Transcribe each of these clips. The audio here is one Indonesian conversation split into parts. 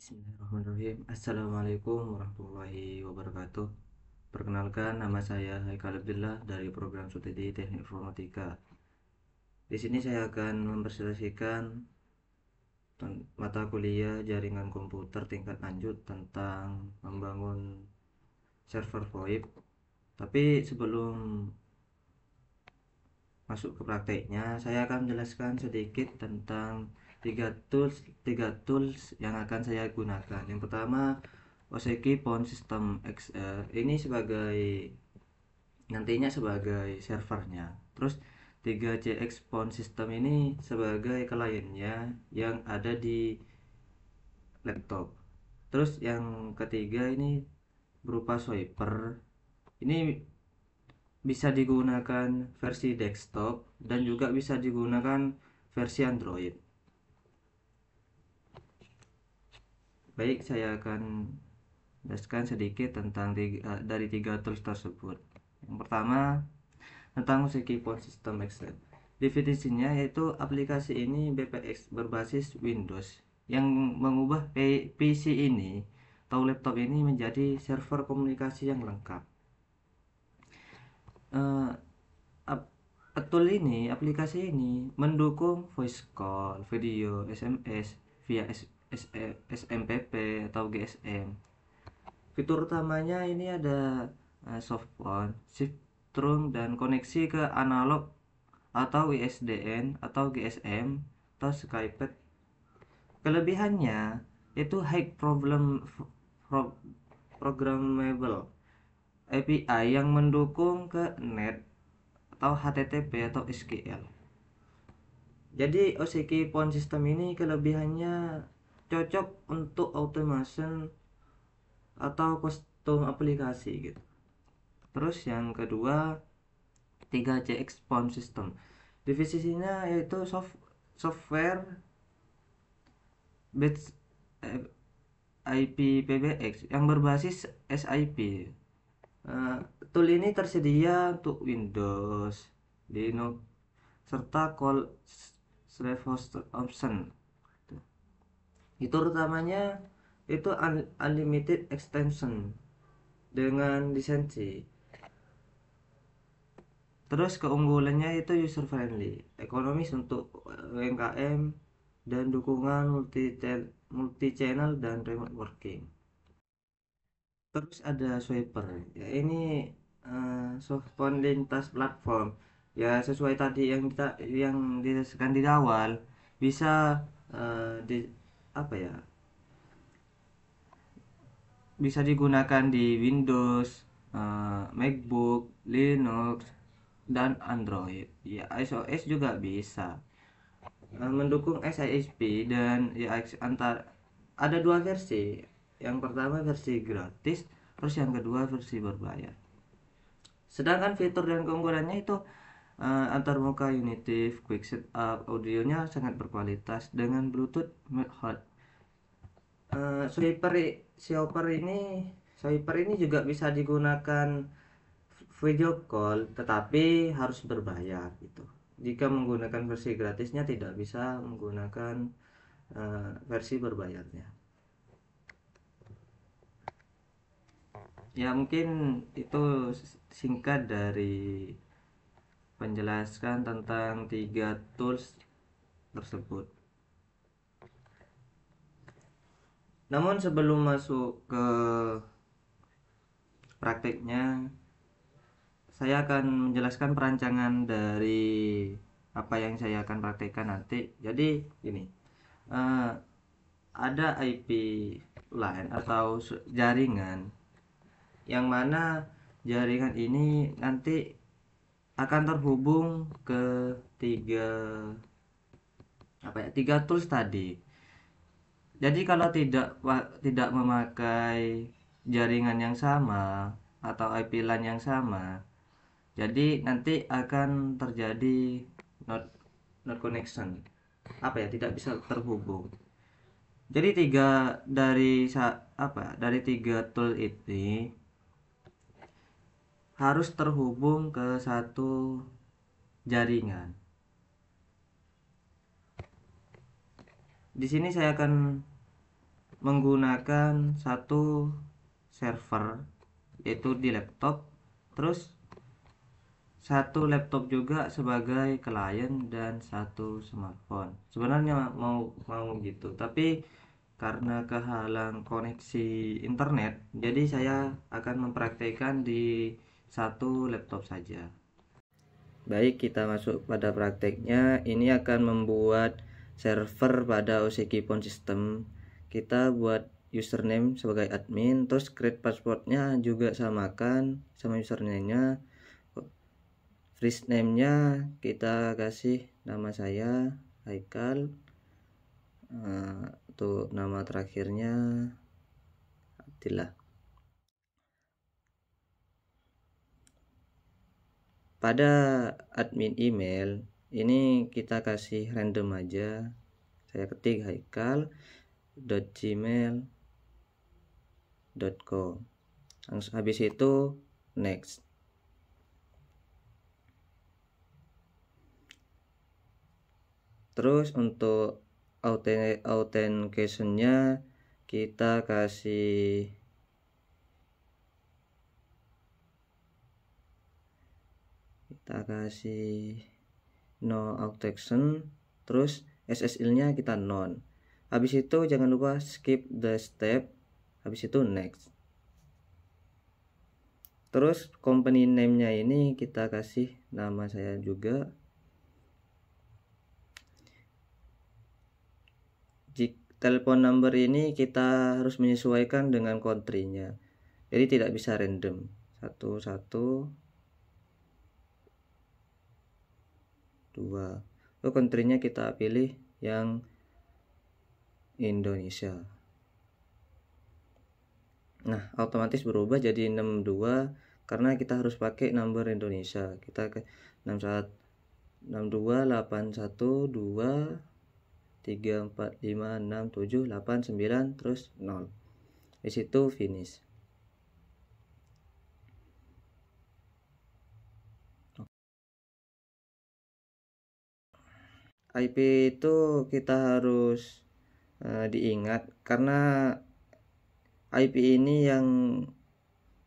Bismillahirrahmanirrahim. Assalamualaikum warahmatullahi wabarakatuh. Perkenalkan, nama saya Haikal Abdullah dari program studi Teknik Informatika. Di sini saya akan mempresentasikan mata kuliah jaringan komputer tingkat lanjut tentang membangun server VoIP. Tapi sebelum masuk ke prakteknya, saya akan menjelaskan sedikit tentang tiga tools yang akan saya gunakan. Yang pertama, Oseki Phone System XR ini nantinya sebagai servernya. Terus 3CX Phone System ini sebagai kliennya yang ada di laptop. Terus yang ketiga ini berupa swiper. Ini bisa digunakan versi desktop dan juga bisa digunakan versi Android. Baik, saya akan jelaskan sedikit tentang dari tiga tools tersebut. Yang pertama, tentang Phone System Excel. Definisinya yaitu aplikasi ini BPX berbasis Windows yang mengubah PC ini atau laptop ini menjadi server komunikasi yang lengkap. Uh, aplikasi ini mendukung voice call, video, SMS via SMPP atau GSM. Fitur utamanya ini ada softphone, shift trunk, dan koneksi ke analog atau ISDN atau GSM atau Skype. Kelebihannya itu high programmable API yang mendukung ke net atau HTTP atau SQL. Jadi OCK Phone System ini kelebihannya cocok untuk automation atau custom aplikasi gitu. Terus yang kedua, 3CX Phone System. Divisinya yaitu software based IPPBX yang berbasis SIP. Tool ini tersedia untuk Windows, Linux, serta call/host option. Fitur utamanya itu unlimited extension dengan lisensi. Terus keunggulannya itu user friendly, ekonomis untuk UMKM, dan dukungan multi channel dan remote working. Terus ada swiper, ya ini softphone lintas platform. Ya sesuai tadi yang dijelaskan di awal, bisa di apa ya? Bisa digunakan di Windows, MacBook, Linux, dan Android. Ya iOS juga bisa. Mendukung SISP dan ya ada dua versi. Yang pertama versi gratis, terus yang kedua versi berbayar. Sedangkan fitur dan keunggulannya itu antarmuka unitive, quick setup, audionya sangat berkualitas dengan Bluetooth Hot. Swiper Swiper ini juga bisa digunakan video call, tetapi harus berbayar gitu. Jika menggunakan versi gratisnya tidak bisa menggunakan versi berbayarnya. Ya mungkin itu singkat dari penjelasan tentang tiga tools tersebut. Namun sebelum masuk ke prakteknya, saya akan menjelaskan perancangan dari apa yang saya akan praktekkan nanti. Jadi gini, eh, ada IP line atau jaringan yang mana jaringan ini nanti akan terhubung ke tiga tiga tools tadi. Jadi kalau tidak memakai jaringan yang sama atau IP LAN yang sama, jadi nanti akan terjadi not not connection. Tidak bisa terhubung. Jadi dari tiga tool ini harus terhubung ke satu jaringan. Di sini saya akan menggunakan satu server yaitu di laptop, terus satu laptop juga sebagai klien dan satu smartphone. Sebenarnya mau gitu, tapi karena kehalang koneksi internet, jadi saya akan mempraktekkan di satu laptop saja. Baik, kita masuk pada prakteknya. Ini akan membuat server pada OCK Phone System. Kita buat username sebagai admin, terus create passwordnya juga samakan sama username-nya. First name-nya kita kasih nama saya Haikal. Untuk nama terakhirnya Abdillah. Pada admin email ini kita kasih random aja. Saya ketik haikal.gmail.com. Habis itu next. Terus untuk authentication-nya kita kasih no authentication, terus SSL-nya kita non. Habis itu jangan lupa skip the step, habis itu next. Terus company name-nya ini kita kasih nama saya juga. Telepon number ini kita harus menyesuaikan dengan country-nya. Jadi tidak bisa random. 2. Lalu country-nya kita pilih yang Indonesia. Nah, otomatis berubah jadi 62 karena kita harus pakai number Indonesia. Kita ke 628123456789 terus 0. Di situ finish. IP itu kita harus diingat karena IP ini yang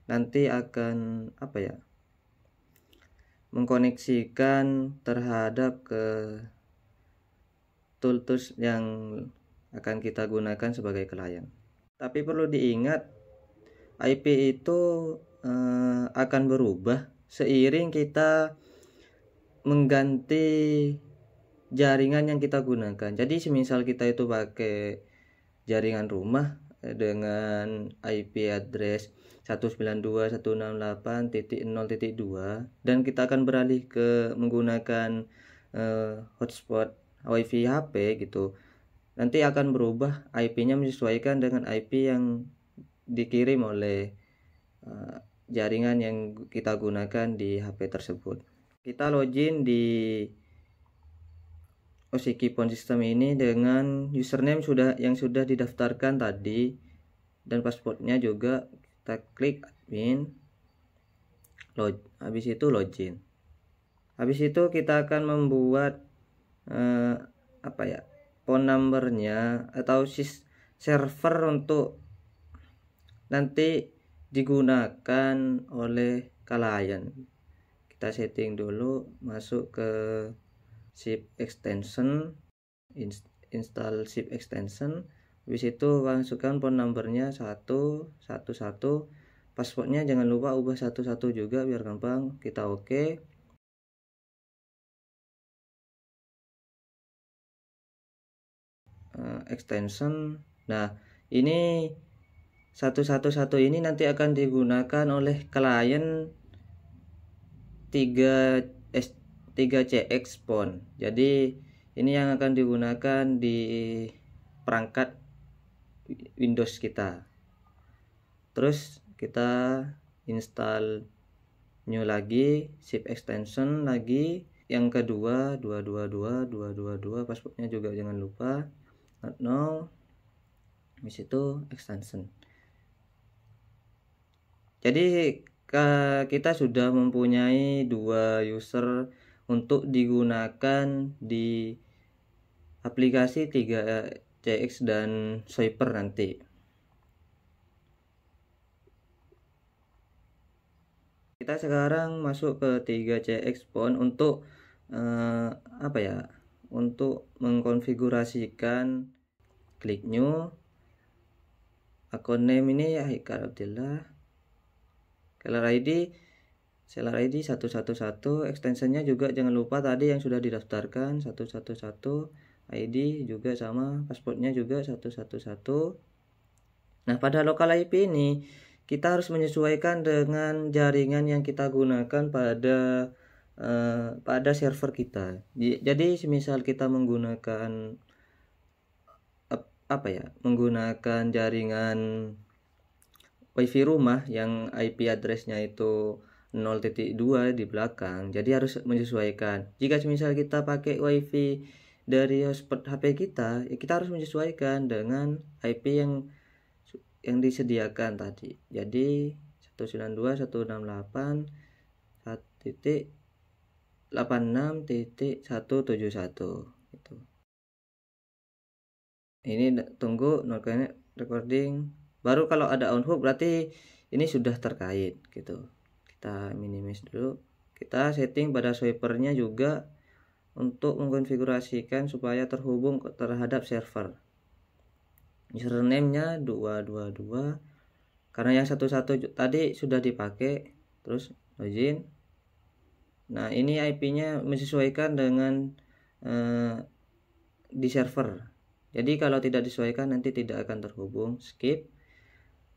nanti akan mengkoneksikan terhadap ke tools yang akan kita gunakan sebagai klien. Tapi perlu diingat IP itu akan berubah seiring kita mengganti jaringan yang kita gunakan. Jadi semisal kita itu pakai jaringan rumah dengan IP address 192.168.0.2 dan kita akan beralih ke menggunakan hotspot WiFi HP gitu, nanti akan berubah IP-nya menyesuaikan dengan IP yang dikirim oleh jaringan yang kita gunakan di HP tersebut. Kita login di OCK Phone System ini dengan username yang sudah didaftarkan tadi dan passwordnya juga. Kita klik admin, habis itu login. Habis itu kita akan membuat phone numbernya atau server untuk nanti digunakan oleh klien. Kita setting dulu, masuk ke zip extension, install zip extension. Habis itu masukkan phone numbernya 111, passwordnya jangan lupa ubah 11 juga biar gampang. Kita oke. Extension. Nah, ini 111 ini nanti akan digunakan oleh klien 3CX phone. Jadi ini yang akan digunakan di perangkat Windows kita. Terus kita install new lagi, zip extension lagi, yang kedua 222, passwordnya juga jangan lupa, not now. Habis itu extension. Jadi kita sudah mempunyai 2 user untuk digunakan di aplikasi CX dan swiper nanti. Kita sekarang masuk ke 3CX phone untuk apa ya, untuk mengkonfigurasikan klik new, akun name ini ya Haikal Abdillah, seller ID 111, extensionnya juga jangan lupa tadi yang sudah didaftarkan 111, ID juga sama, passwordnya juga 111. Nah, pada local IP ini kita harus menyesuaikan dengan jaringan yang kita gunakan pada server kita. Jadi semisal kita menggunakan menggunakan jaringan wifi rumah yang IP addressnya itu 0.2 di belakang, jadi harus menyesuaikan. Jika semisal kita pakai wifi dari hotspot HP kita, ya kita harus menyesuaikan dengan IP yang disediakan tadi. Jadi 192.168.86.171 gitu. Ini tunggu note recording. Baru kalau ada on hook berarti ini sudah terkait gitu. Kita minimize dulu. Kita setting pada swipernya juga untuk mengkonfigurasikan supaya terhubung terhadap server. Username-nya 222 karena yang 11 tadi sudah dipakai. Terus login. Nah, ini IP-nya menyesuaikan dengan di server. Jadi kalau tidak disesuaikan nanti tidak akan terhubung. Skip.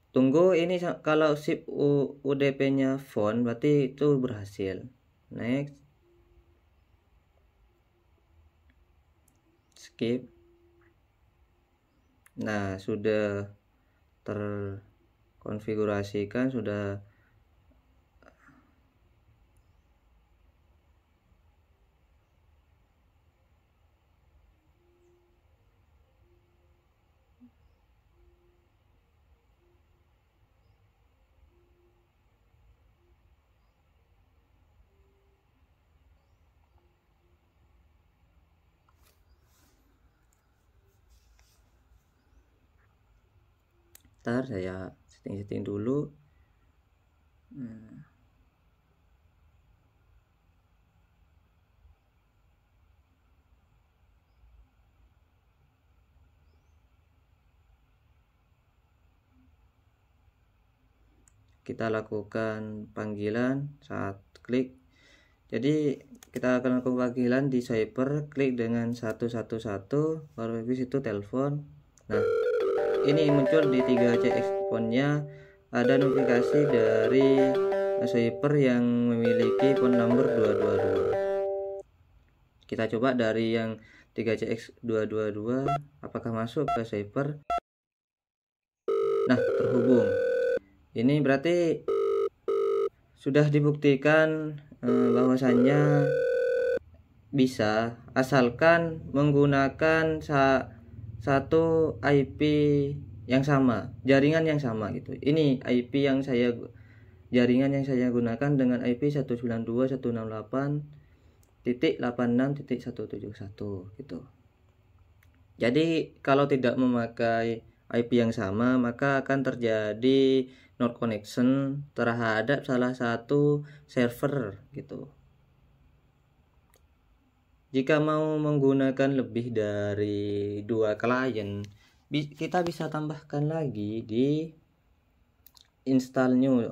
Tunggu ini kalau zip UDP-nya phone berarti itu berhasil. Next. Skip. Nah, sudah terkonfigurasikan, sudah ntar saya setting dulu. Kita lakukan panggilan saat klik. Jadi kita akan lakukan panggilan di swiper, klik dengan 111, baru habis itu telepon. Nah, ini muncul di 3CX phone-nya ada notifikasi dari swiper yang memiliki phone number 222. Kita coba dari yang 3CX 222 apakah masuk ke swiper. Nah, terhubung. Ini berarti sudah dibuktikan bahwasannya bisa asalkan menggunakan satu IP yang sama, jaringan yang sama gitu. Ini IP jaringan yang saya gunakan dengan IP 192.168.86.171 gitu. Jadi kalau tidak memakai IP yang sama maka akan terjadi not connection terhadap salah satu server gitu. Jika mau menggunakan lebih dari 2 klien, kita bisa tambahkan lagi di install new.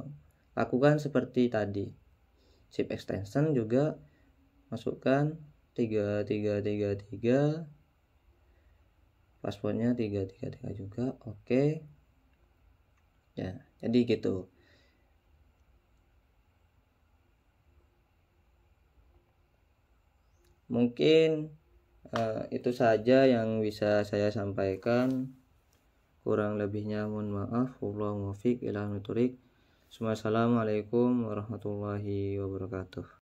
Lakukan seperti tadi. Zip extension juga masukkan 3333, passwordnya 333 juga. Oke. Ya, jadi gitu. Mungkin itu saja yang bisa saya sampaikan. Kurang lebihnya mohon maaf. Wassalamualaikum warahmatullahi wabarakatuh.